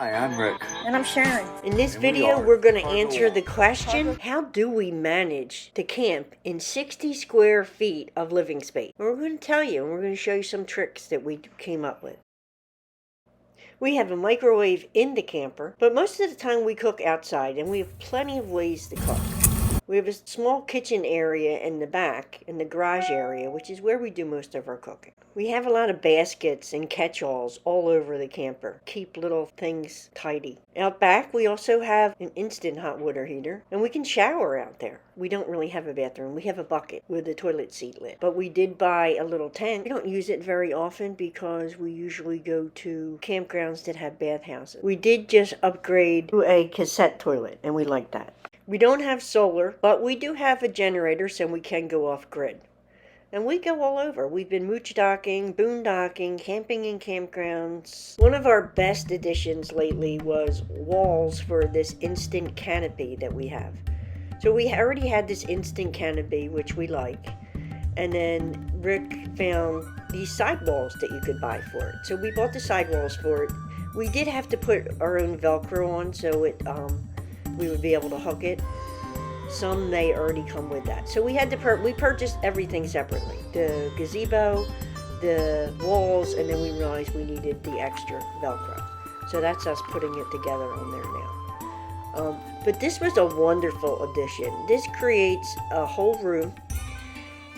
Hi, I'm Rick. And I'm Sharon. In this video, we're going to answer the question, how do we manage to camp in 60 square feet of living space? We're going to tell you, and we're going to show you some tricks that we came up with. We have a microwave in the camper, but most of the time we cook outside, and we have plenty of ways to cook. We have a small kitchen area in the back, in the garage area, which is where we do most of our cooking. We have a lot of baskets and catch-alls all over the camper. Keep little things tidy. Out back, we also have an instant hot water heater, and we can shower out there. We don't really have a bathroom. We have a bucket with a toilet seat lid. But we did buy a little tent. We don't use it very often because we usually go to campgrounds that have bathhouses. We did just upgrade to a cassette toilet, and we like that. We don't have solar, but we do have a generator, so we can go off-grid. And we go all over. We've been mooch docking, boondocking, camping in campgrounds. One of our best additions lately was walls for this instant canopy that we have. So we already had this instant canopy, which we like. And then Rick found these sidewalls that you could buy for it. So we bought the sidewalls for it. We did have to put our own Velcro on, so we would be able to hook it. Some may already come with that. So we had to we purchased everything separately. The gazebo, the walls, and then we realized we needed the extra Velcro. So that's us putting it together on there now. But this was a wonderful addition. This creates a whole room.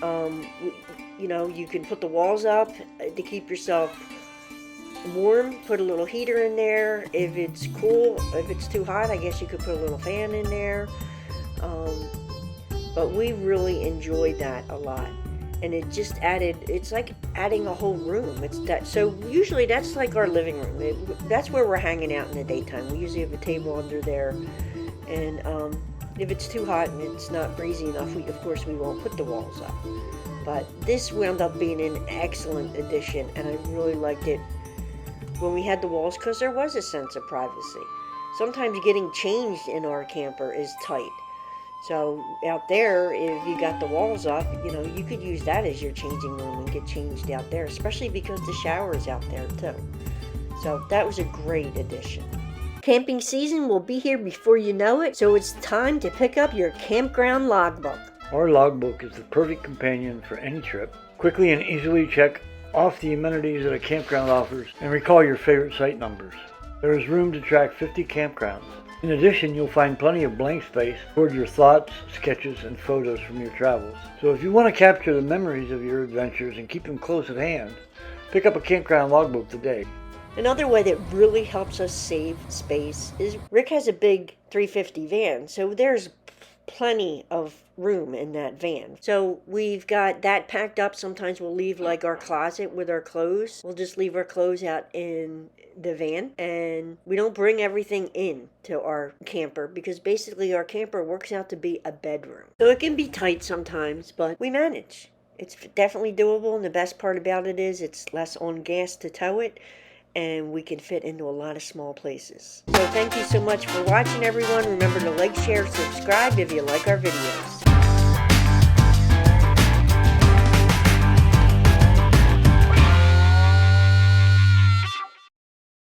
You know, you can put the walls up to keep yourself warm, put a little heater in there. If it's cool, if it's too hot, I guess you could put a little fan in there. But we really enjoyed that a lot, and it just added, it's like adding a whole room. So usually that's like our living room. That's where we're hanging out in the daytime. We usually have a table under there, and if it's too hot and it's not breezy enough, of course we won't put the walls up. But this wound up being an excellent addition, and I really liked it when we had the walls, because there was a sense of privacy. Sometimes getting changed in our camper is tight. So out there, if you got the walls up, you know, you could use that as your changing room and get changed out there, especially because the shower is out there too. So that was a great addition. Camping season will be here before you know it, so it's time to pick up your campground logbook. Our logbook is the perfect companion for any trip. Quickly and easily check off the amenities that a campground offers and recall your favorite site numbers. There is room to track 50 campgrounds. In addition, you'll find plenty of blank space for your thoughts, sketches, and photos from your travels. So if you want to capture the memories of your adventures and keep them close at hand, pick up a campground logbook today. Another way that really helps us save space is Rick has a big 350 van, so there's plenty of room in that van. So we've got that packed up. Sometimes we'll leave like our closet with our clothes. We'll just leave our clothes out in the van, and we don't bring everything in to our camper because basically our camper works out to be a bedroom. So it can be tight sometimes, but we manage. It's definitely doable, and the best part about it is it's less on gas to tow it, and we can fit into a lot of small places. So thank you so much for watching, everyone. Remember to like, share, subscribe if you like our videos.